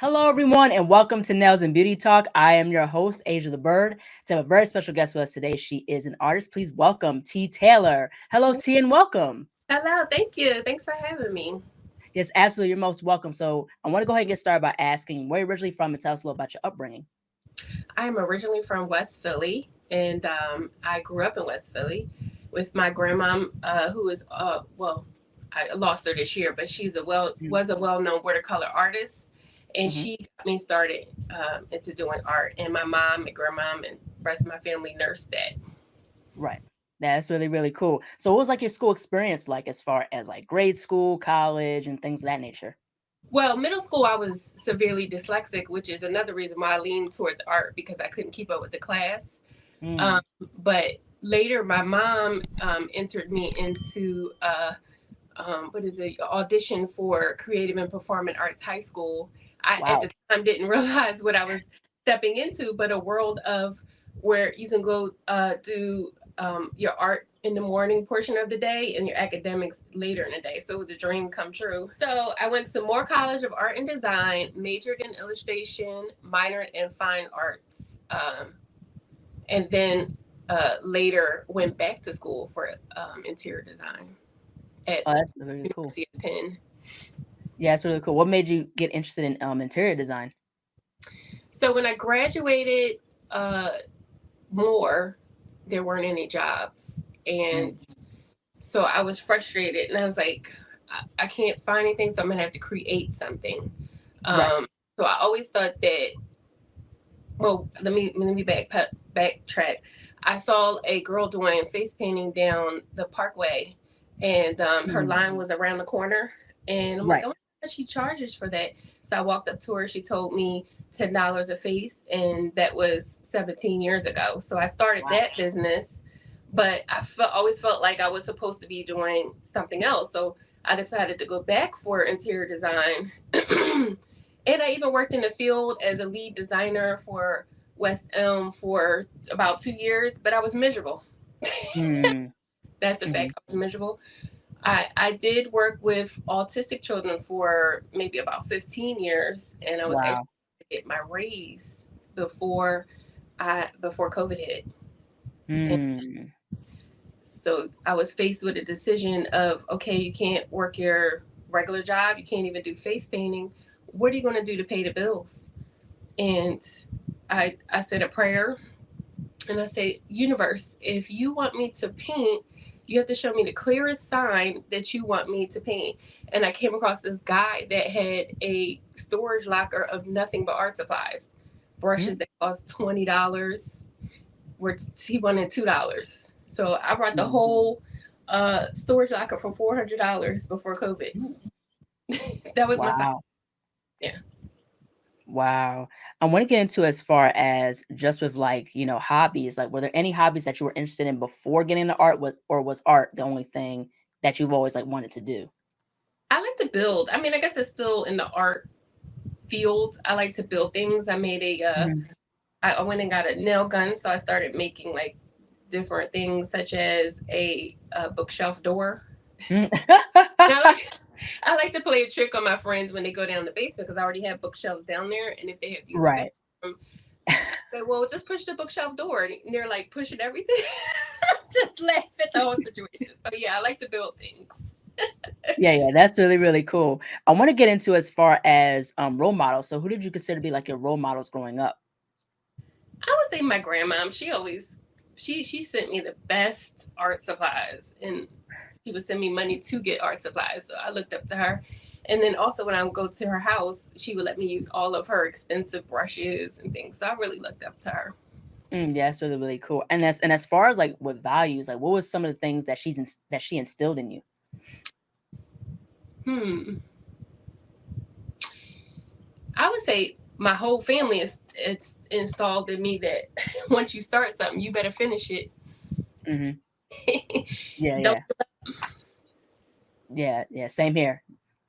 Hello, everyone, and welcome to Nails and Beauty Talk. I am your host, Asia the Bird. To have a very special guest with us today, she is an artist. Please welcome T. Taylor. Hello, T, and welcome. Hello, thank you. Thanks for having me. Yes, absolutely. You're most welcome. So I want to go ahead and get started by asking where you're originally from and tell us a little about your upbringing. I'm originally from West Philly, and I grew up in West Philly with my grandma, who is well, I lost her this year, but she's a well known watercolor artist, and Mm-hmm. she got me started into doing art. And my mom and grandmom and rest of my family nursed that. Right. That's really, really cool. So what was like your school experience like as far as like grade school, college, and things of that nature? Well, middle school, I was severely dyslexic, which is another reason why I leaned towards art because I couldn't keep up with the class. Um, Mm. but later, my mom entered me into what is it audition for Creative and Performing Arts High School. I at Wow. the time didn't realize what I was stepping into, but a world of where you can go do your art in the morning portion of the day and your academics later in the day. So it was a dream come true. So I went to Moore College of Art and Design, majored in illustration, minored in fine arts, and then later went back to school for interior design at Oh, that's really cool. University of Penn. Yeah, that's really cool. What made you get interested in interior design? So when I graduated uh, Moore, there weren't any jobs, Mm. and so I was frustrated, and I was like, I can't find anything, so I'm gonna have to create something. Right. So I always thought that. Well, let me backtrack. I saw a girl doing face painting down the Parkway, and her Mm. line was around the corner, and I'm like, Right. oh, she charges for that. So I walked up to her. She told me $10 a face, and that was 17 years ago. So I started Wow. that business, but always felt like I was supposed to be doing something else. So I decided to go back for interior design. And I even worked in the field as a lead designer for West Elm for about 2 years, but I was miserable. Mm. That's the Hmm. fact. I was miserable. I did work with autistic children for maybe about 15 years, and I was able Wow. to get my raise before before COVID hit. And Mm. so I was faced with a decision of, okay, you can't work your regular job, you can't even do face painting. What are you going to do to pay the bills? And I said a prayer, and I said, universe, if you want me to paint, you have to show me the clearest sign that you want me to paint. And I came across this guy that had a storage locker of nothing but art supplies, brushes Mm. that cost $20, where he wanted $2. So I brought the Mm. whole storage locker for $400 before COVID. Mm. That was my sign. Wow. Yeah. Wow. I want to get into as far as just with like, hobbies. Like, were there any hobbies that you were interested in before getting into art or was art the only thing that you've always like wanted to do? I like to build. I mean, I guess it's still in the art field. I like to build things. I made Mhm. I went and got a nail gun, so I started making like different things, such as a bookshelf door. Mm. And I like to play a trick on my friends when they go down the basement because I already have bookshelves down there, and if they have to use the Right. bathroom, I say, "Well, just push the bookshelf door," and they're like pushing everything. Just laugh at the whole situation. So yeah, I like to build things. Yeah, yeah, that's really, really cool. I want to get into as far as role models. So who did you consider to be like your role models growing up? I would say my grandmom. She always she sent me the best art supplies, and she would send me money to get art supplies. So I looked up to her. And then also when I would go to her house, she would let me use all of her expensive brushes and things. So I really looked up to her. Yeah, that's really, really cool. And as far as like with values, like what was some of the things that that she instilled in you? Hmm. I would say my whole family is it's installed in me that once you start something, you better finish it. Hmm. Yeah, Don't. yeah, yeah, yeah. Same here.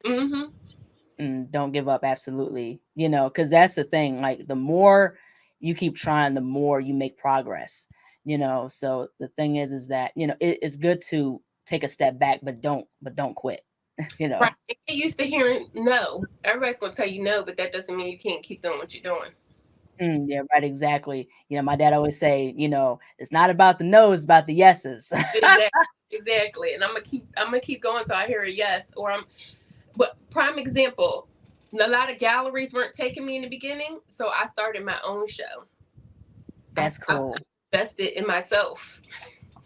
Mm-hmm. Don't give up. Absolutely. Because that's the thing. Like the more you keep trying, the more you make progress. So the thing is that it's good to take a step back, but don't quit. you Right. know. And get used to hearing no. Everybody's gonna tell you no, but that doesn't mean you can't keep doing what you're doing. Yeah, right, exactly. My dad always say, it's not about the no's, it's about the yeses. Exactly. Exactly. And I'm gonna keep going till I hear a yes. But prime example, a lot of galleries weren't taking me in the beginning, so I started my own show. I, That's I cool. invested in myself.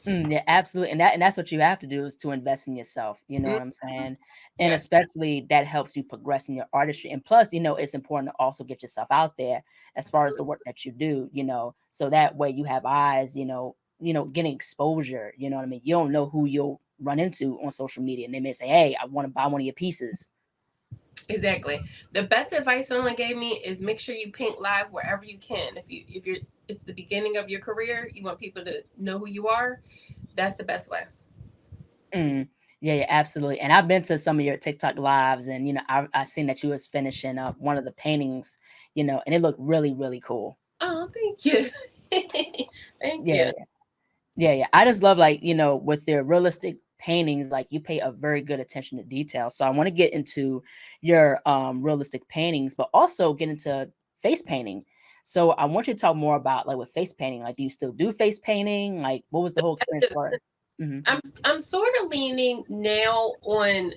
Yeah, absolutely. And that's what you have to do is to invest in yourself. You know Mhm. what I'm saying? And Yes, especially that helps you progress in your artistry. And plus, it's important to also get yourself out there as far as the absolutely. work that you do, so that way you have eyes, getting exposure. You know what I mean? You don't know who you'll run into on social media. And they may say, hey, I want to buy one of your pieces. Exactly. The best advice someone gave me is make sure you paint live wherever you can. If you're it's the beginning of your career, you want people to know who you are. That's the best way. Mm. Yeah, yeah, absolutely. And I've been to some of your TikTok lives, and I seen that you was finishing up one of the paintings, and it looked really, really cool. Oh, thank you. Thank Yeah, you. yeah, yeah, yeah. I just love, like, with their realistic paintings, like you pay a very good attention to detail. So I want to get into your realistic paintings, but also get into face painting. So I want you to talk more about, like, with face painting. Like, do you still do face painting? Like, what was the whole experience for? Hmm. I'm sort of leaning now on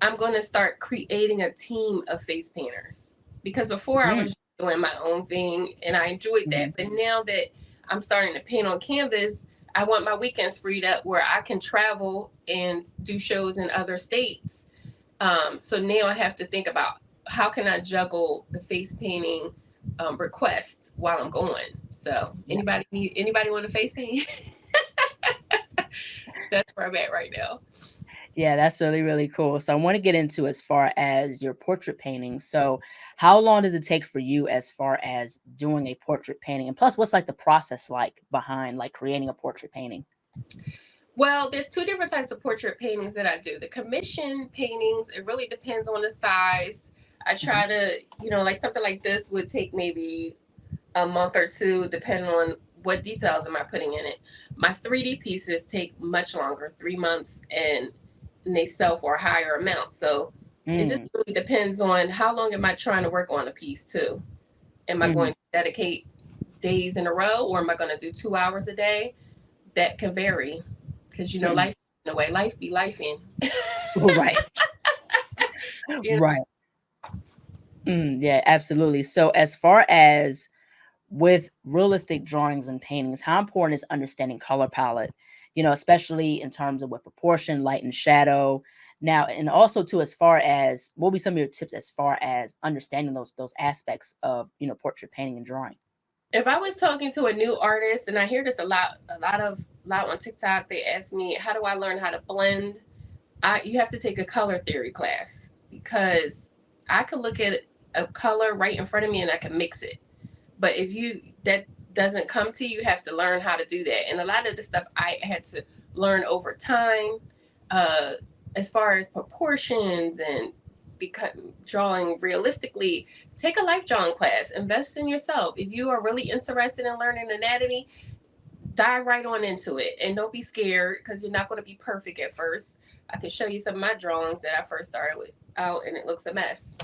I'm going to start creating a team of face painters because before I was Hmm. just doing my own thing and I enjoyed Hmm. that. But now that I'm starting to paint on canvas, I want my weekends freed up where I can travel and do shows in other states. So now I have to think about how can I juggle the face painting request while I'm going. So Yeah. anybody want to face paint? That's where I'm at right now. Yeah, that's really, really cool. So I want to get into as far as your portrait painting. So how long does it take for you as far as doing a portrait painting? And plus, what's like the process like behind like creating a portrait painting? Well, there's two different types of portrait paintings that I do. The commission paintings, it really depends on the size. I Mhm. try to, like something like this would take maybe a month or two, depending on what details am I putting in it. My 3D pieces take much longer, 3 months, and they sell for a higher amount. So it just Mm. really depends on how long am I trying to work on a piece too. Am I going Mhm. to dedicate days in a row, or am I going to do 2 hours a day? That can vary because Mhm. life in a way life be lifing. Right. you know Right. Yeah, absolutely. So as far as with realistic drawings and paintings, how important is understanding color palette? Especially in terms of what proportion, light and shadow. Now, and also too, as far as what will be some of your tips as far as understanding those aspects of portrait painting and drawing. if I was talking to a new artist, and I hear this a lot on TikTok, they ask me how do I learn how to blend. You have to take a color theory class because I could look at a color right in front of me and I can mix it. But if you that doesn't come to you, you have to learn how to do that. And a lot of the stuff I had to learn over time, uh, as far as proportions and drawing realistically. Take a life drawing class. Invest in yourself. If you are really interested in learning anatomy, dive right on into it, and don't be scared because you're not going to be perfect at first. I can show you some of my drawings that I first started with out, and it looks a mess.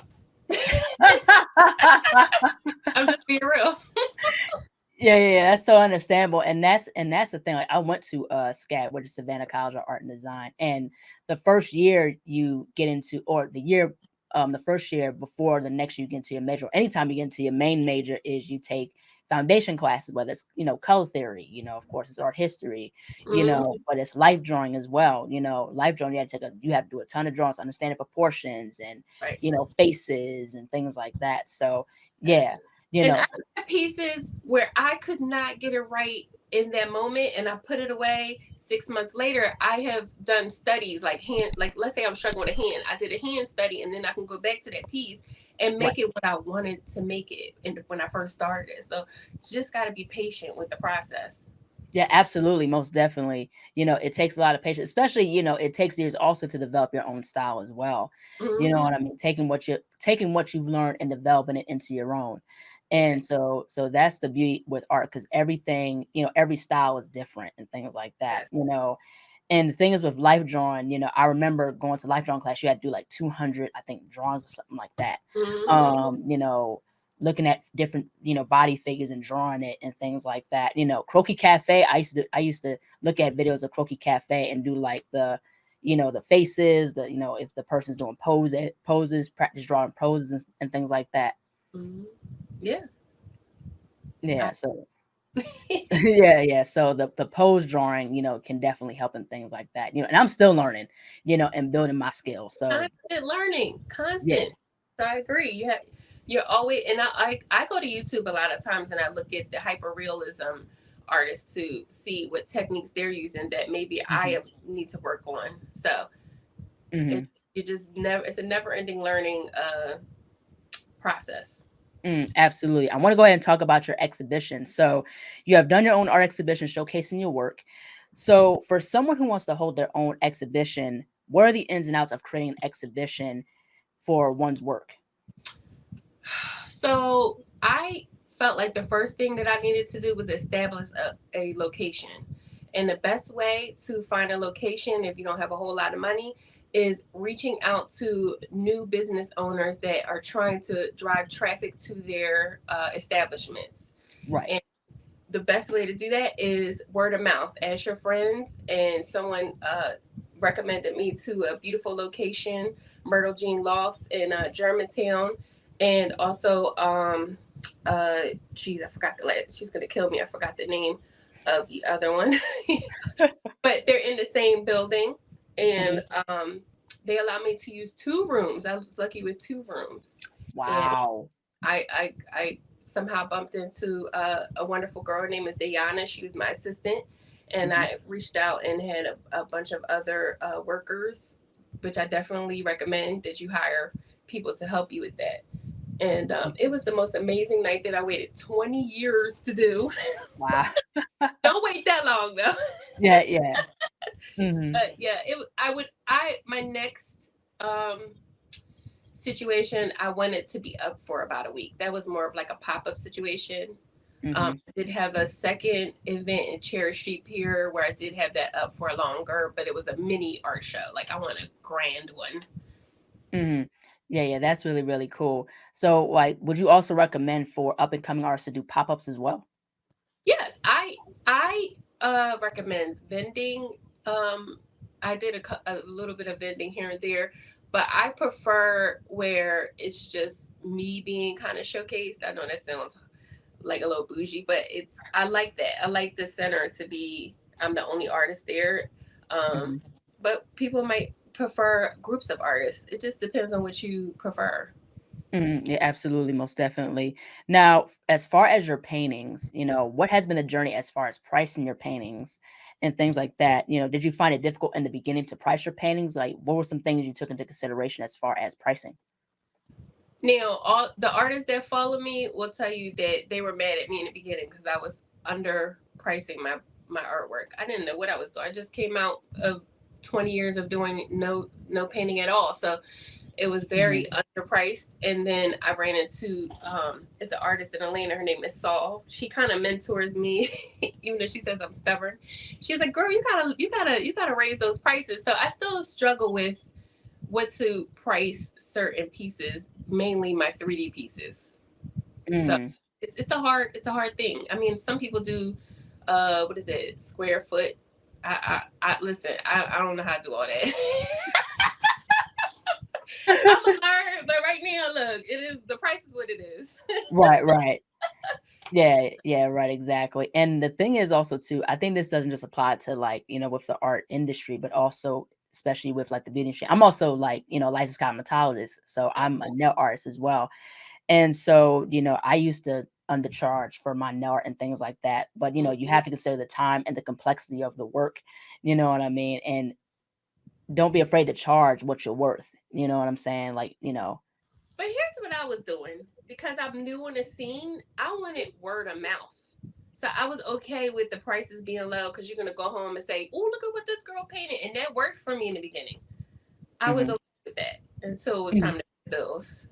I'm just being real. Yeah, yeah, yeah, that's so understandable, and that's the thing. Like, I went to SCAD, which is Savannah College of Art and Design, and the first year you get into, or the first year before the next year you get into your major, anytime you get into your main major, is you take foundation classes, whether it's color theory, of course it's art history, Mm-hmm. but it's life drawing as well. Life drawing, you have to do a ton of drawings, understand the proportions and Right. faces and things like that. So Yes. yeah, And I so had pieces where I could not get it right in that moment, and I put it away. 6 months later, I have done studies like let's say I'm struggling with a hand. I did a hand study, and then I can go back to that piece and right. make it what I wanted to make it. And when I first started it, so just got to be patient with the process. Yeah, absolutely, most definitely. It takes a lot of patience, especially, it takes years also to develop your own style as well. You know Hmm. what I mean? Taking what you've learned and developing it into your own. And Exactly. so that's the beauty with art, because everything, every style is different and things like that, Yes. And the thing is with life drawing, I remember going to life drawing class, you had to do like 200, I think, drawings or something like that. Hmm. Looking at different, body figures and drawing it and things like that. Croquis Cafe, I used to look at videos of Croquis Cafe and do like the faces, if the person's doing poses, practice drawing poses and things like that. Hmm. Yeah. I, Yeah, so yeah. So the pose drawing, can definitely help in things like that. And I'm still learning, and building my skills. So constant learning, yeah. constant. So I agree. You're always, and I go to YouTube a lot of times and I look at the hyper realism artists to see what techniques they're using that maybe Hmm. need to work on. So it Hmm. you just never it's a never ending learning process. Absolutely. I want to go ahead and talk about your exhibition. So you have done your own art exhibition showcasing your work. So for someone who wants to hold their own exhibition, what are the ins and outs of creating an exhibition for one's work? So I felt like the first thing that I needed to do was establish a location. And the best way to find a location if you don't have a whole lot of money is reaching out to new business owners that are trying to drive traffic to their establishments. Right. And the best way to do that is word of mouth. Ask your friends, and someone recommended me to a beautiful location, Myrtle Jean Lofts in Germantown, and also, geez, I forgot the last. She's gonna kill me. I forgot the name of the other one, but they're in the same building, and Mhm. they allowed me to use two rooms. I was lucky with two rooms, and Wow. I somehow bumped into a wonderful girl. Her name is Dayana. She was my assistant, and Mhm. I reached out and had a bunch of other workers, which I definitely recommend that you hire people to help you with that. And it was the most amazing night that I waited 20 years to do. Wow. Don't wait that long though. Yeah, yeah. Mhm. But yeah, I would I my next situation, I wanted to be up for about a week. That was more of like a pop up situation. Mhm. I did have a second event in Cherry Street Pier where I did have that up for longer, but it was a mini art show. Like I want a grand one. Mhm. Yeah, yeah, that's really, really cool. So, like, would you also recommend for up and coming artists to do pop-ups as well? Yes, I recommend vending. Um, I did a little bit of vending here and there, but I prefer where it's just me being kind of showcased. I know that sounds like a little bougie, but I like that. I like the center to be I'm the only artist there. Um, Mhm. but people might prefer groups of artists. It just depends on what you prefer. Mhm. Yeah, absolutely, most definitely. Now, as far as your paintings, what has been the journey as far as pricing your paintings and things like that? Did you find it difficult in the beginning to price your paintings? Like, what were some things you took into consideration as far as pricing? Now, all the artists that follow me will tell you that they were mad at me in the beginning because I was underpricing my artwork. I didn't know what I was doing. I just came out of 20 years of doing no painting at all, so it was very Mhm. underpriced. And then I ran into it's an artist in Atlanta. Her name is Saul. She kind of mentors me, even though she says I'm stubborn. She's like, "Girl, you gotta raise those prices." So I still struggle with what to price certain pieces, mainly my 3D pieces. So Mm. it's a hard thing. I mean, some people do what is it, square foot. I listen, I don't know how to do all that. I'm a learn, but right now, look, it is the price is what it is. Right, right. Yeah, yeah, right, exactly. And the thing is also too, I think this doesn't just apply to like, with the art industry, but also especially with like the beauty industry. I'm also like, licensed cosmetologist. So I'm a nail artist as well. And so, I used to undercharge for my nail art and things like that. But you Mhm. have to consider the time and the complexity of the work. You know what I mean? And don't be afraid to charge what you're worth. You know what I'm saying? Like, But here's what I was doing because I'm new on the scene. I wanted word of mouth. So I was okay with the prices being low because you're gonna go home and say, "Oh, look at what this girl painted," and that worked for me in the beginning. I was mhm. okay with that until it was time Mhm. to pay bills.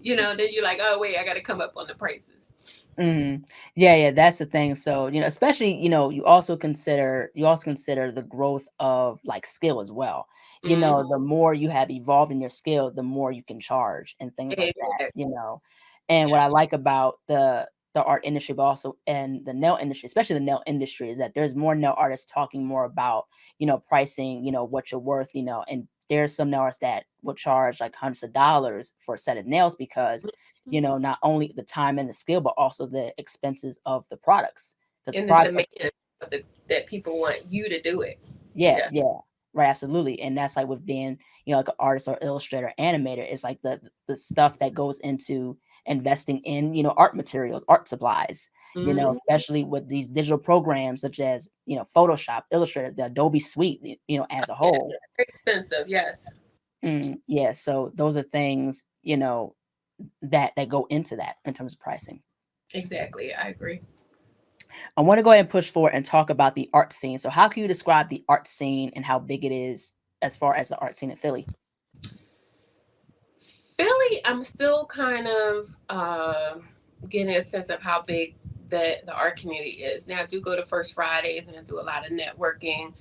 Then you're like, "Oh wait, I got to come up on the prices." Mhm. Yeah, yeah, that's the thing. So, especially, you also consider the growth of like skill as well. The Hmm. more you have evolved in your skill, the more you can charge and things like Exactly. that. And Yeah. what I like about the art industry, but also and the nail industry, especially the nail industry, is that there's more nail artists talking more about, pricing, what you're worth, and there's some nail artists that will charge like hundreds of dollars for a set of nails because Mhm. not only the time and the skill, but also the expenses of the products. Because the And the product, demand of that people want you to do it. yeah, Yeah. yeah, right, absolutely. And that's like with being, like an artist or illustrator, animator, it's like the stuff that goes into investing in, art materials, art supplies, Hmm. especially with these digital programs such as, Photoshop, Illustrator, the Adobe Suite, as a Yeah. whole. Very expensive. Yes. Yeah, so those are things, that go into that in terms of pricing. Exactly. I agree. I want to go ahead and push forward and talk about the art scene. So, how can you describe the art scene and how big it is as far as the art scene in Philly? Philly, I'm still kind of getting a sense of how big the art community is. Now, I do go to First Fridays and I do a lot of networking,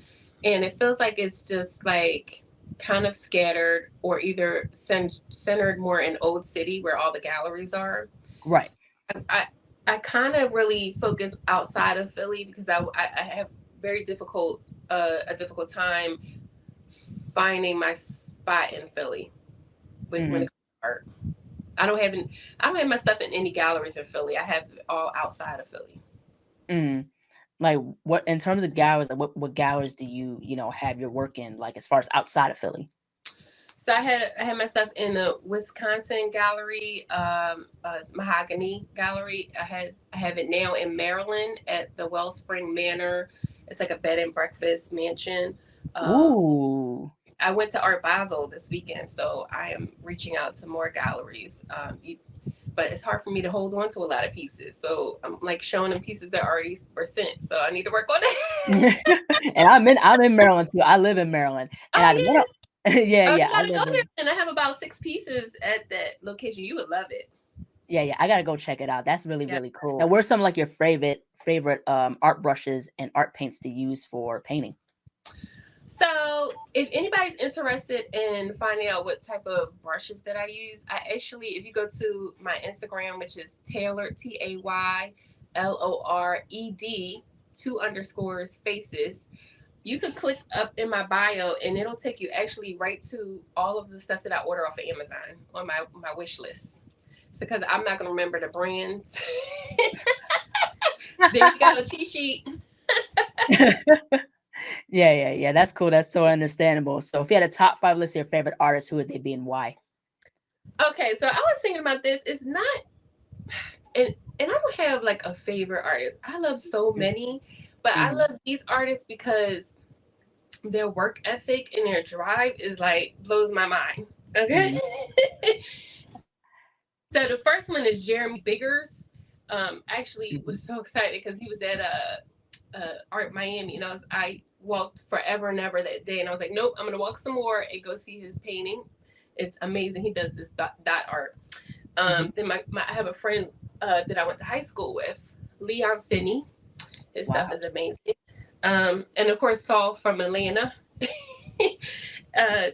and it feels like it's just like kind of scattered or either centered more in Old City where all the galleries are. Right. I, I kind of really focus outside of Philly because I have very a difficult time finding my spot in Philly when Hmm. it comes to art. I don't have my stuff in any galleries in Philly. I have it all outside of Philly. Mm. Like, what in terms of galleries? Like, what galleries do you have your work in? Like, as far as outside of Philly? So I had my stuff in the Wisconsin gallery, Mahogany Gallery. I have it now in Maryland at the Wellspring Manor. It's like a bed and breakfast mansion. Um, Ooh. I went to Art Basel this weekend, so I am reaching out to more galleries. But it's hard for me to hold on to a lot of pieces. So I'm like showing them pieces that already were sent. So I need to work on And that. I'm in Maryland too. I live in Maryland, and Oh I yeah. went up. Yeah, Oh, yeah, you I gotta go live there. in. And I have about 6 pieces at that location. You would love it. Yeah, yeah, I gotta go check it out. That's really, Yeah. really cool. Now, where's some like your favorite art brushes and art paints to use for painting? So if anybody's interested in finding out what type of brushes that I use, I actually, if you go to my Instagram, which is Taylor TAYLORED 2 underscores faces, you could click up in my bio and it'll take you actually right to all of the stuff that I order off of Amazon on my wish list. It's because I'm not gonna remember the brands. There you go, cheat sheet. Yeah, yeah, yeah. That's cool. That's so understandable. So, if you had a top five list of your favorite artists, who would they be and why? Okay, so I was thinking about this. It's not, and I don't have like a favorite artist. I love so many, but I Mm-hmm. love these artists because their work ethic and their drive is like blows my mind. Okay. Hmm. So the first one is Jeremy Biggers. Actually was Hmm. so excited because he was at Art Miami, and I walked forever and ever that day, and I was like, nope, I'm gonna walk some more and go see his painting. It's amazing. He does this dot art. Hmm. Then I have a friend that I went to high school with, Leon Finney. His stuff Wow. is amazing. And of course, Saul from Atlanta,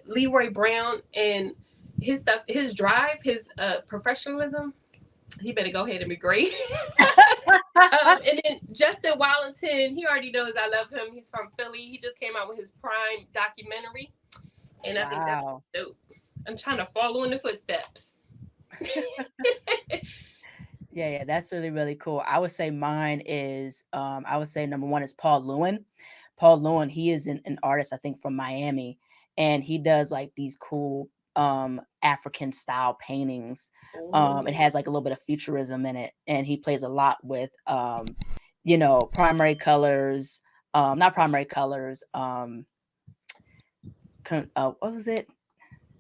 Leroy Brown, and his stuff, his drive, his professionalism. He better go ahead and be great. And then Justin Wallington, he already knows I love him. He's from Philly. He just came out with his Prime documentary, and I think that's Wow. dope. I'm trying to follow in the footsteps. Yeah, yeah, that's really, really cool. I would say mine is, I would say number one is Paul Lewin. Paul Lewin, he is an artist, I think, from Miami, and he does like these cool African style paintings. It Ooh. has like a little bit of futurism in it, and he plays a lot with primary colors, not primary colors, what was it?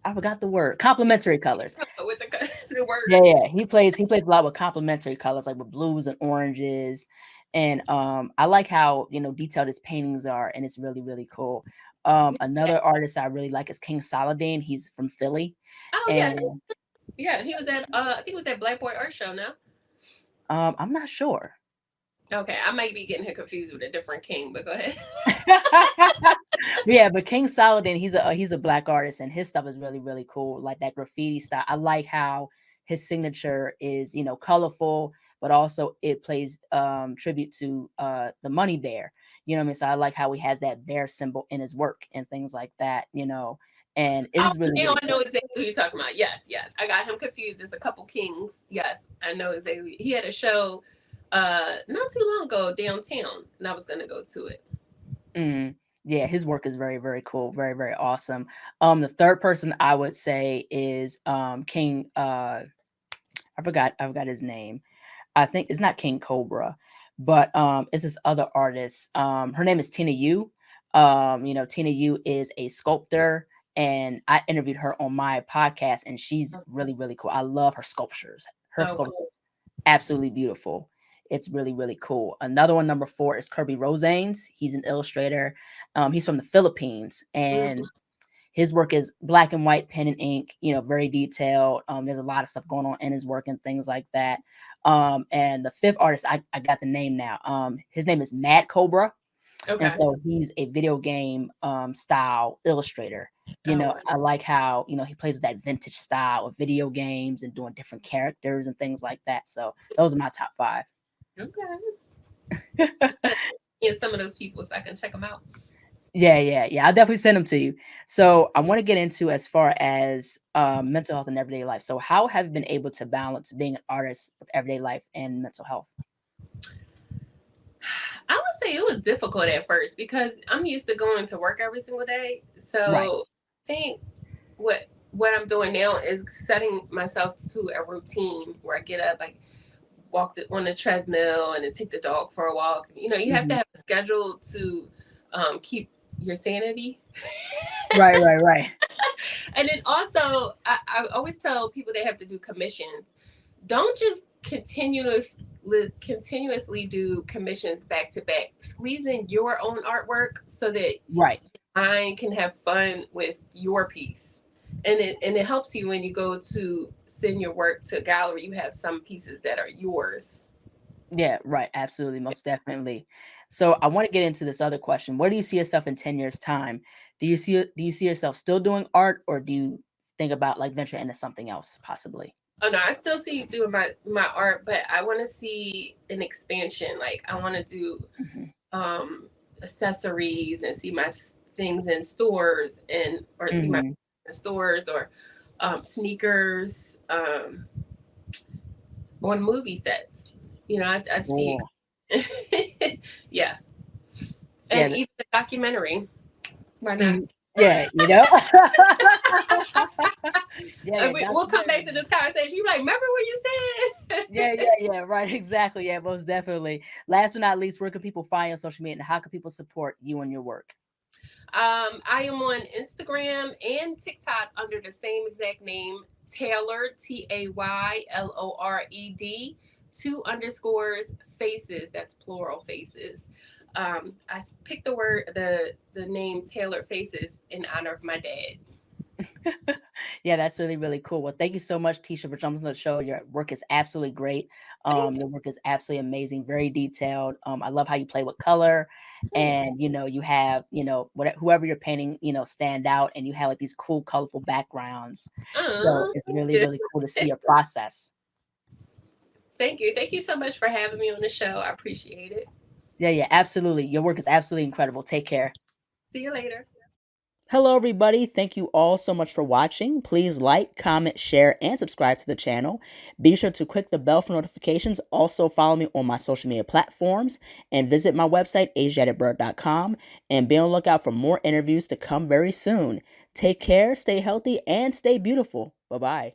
I forgot the word. Complementary colors. With the Yeah, words. yeah, he plays a lot with complementary colors, like with blues and oranges, and, I like how, detailed his paintings are, and it's really, really cool. Another artist I really like is King Saladin, he's from Philly, Oh yes, and yeah. He was at I think it was at Black Boy Art Show now. I'm not sure. Okay, I might be getting her confused with a different king, but go ahead. Yeah, but King Saladin, he's a black artist, and his stuff is really really cool. Like that graffiti style. I like how his signature is, colorful, but also it plays tribute to the money bear. You know what I mean? So I like how he has that bear symbol in his work and things like that. And it's Oh, just really now really I know cool. exactly who you're talking about. Yes, yes. I got him confused. There's a couple kings. Yes, I know exactly. He had a show not too long ago downtown, and I was gonna go to it. Mm. Yeah, his work is very, very cool, very, very awesome. The third person I would say is King. I forgot his name. I think it's not King Cobra, but it's this other artist. Her name is Tina Yu. Tina Yu is a sculptor, and I interviewed her on my podcast, and she's really, really cool. I love her sculptures. Her Oh, sculptures cool. absolutely beautiful. It's really, really cool. Another one, number four, is Kirby Rosanes. He's an illustrator. He's from the Philippines, and Mhm. his work is black and white, pen and ink. Very detailed. There's a lot of stuff going on in his work and things like that. And the fifth artist, I got the name now. His name is Mad Cobra, and Okay. so he's a video game style illustrator. Oh, wow. I like how he plays with that vintage style of video games and doing different characters and things like that. So those are my top five. Okay. Yeah, some of those people so I can check them out. Yeah, yeah, yeah. I'll definitely send them to you. So I want to get into as far as mental health and everyday life. So how have you been able to balance being an artist with everyday life and mental health? I would say it was difficult at first because I'm used to going to work every single day. Right. So I think what I'm doing now is setting myself to a routine where I get up, like walk on the treadmill and then take the dog for a walk. You have to Mhm. have a schedule to keep your sanity. Right, right, right. And then also, I always tell people they have to do commissions. Don't just continuously do commissions back to back. Squeeze in your own artwork so that Right. I can have fun with your piece. And it helps you when you go to send your work to a gallery. You have some pieces that are yours. Yeah, right. Absolutely, most definitely. So I want to get into this other question. Where do you see yourself in 10 years' time? Do you see yourself still doing art, or do you think about like venture into something else possibly? Oh no, I still see you doing my art, but I want to see an expansion. Like I want to do Mhm. accessories and see my things in stores and or see my Mhm. stores or sneakers on movie sets. I'd see. Cool. Yeah, Yeah. and even the documentary. Why not? Mhm. Yeah. Yeah, yeah, We'll come back documentary. to this conversation. You like, remember what you Yeah, said? yeah, yeah, right, exactly, yeah, most definitely. Last but not least, where can people find you on social media, and how can people support you and your work? I am on Instagram and TikTok under the same exact name, Taylor, Taylord, two underscores faces. That's plural faces. I picked the name Taylor Faces in honor of my dad. Yeah, that's really, really cool. Well, thank you so much, Tisha, for jumping on the show. Your work is absolutely great. Thank Your work is absolutely amazing, very detailed. I love how you play with color, you. and you have whoever you're painting, stand out, and you have like these cool, colorful backgrounds. So it's Thank really, you. really cool to see your process. Thank you. Thank you so much for having me on the show. I appreciate it. Yeah, yeah, absolutely. Your work is absolutely incredible. Take care. See you later. Hello, everybody. Thank you all so much for watching. Please like, comment, share, and subscribe to the channel. Be sure to click the bell for notifications. Also, follow me on my social media platforms and visit my website, ASIATHABIRD.com, and be on the lookout for more interviews to come very soon. Take care, stay healthy, and stay beautiful. Bye bye.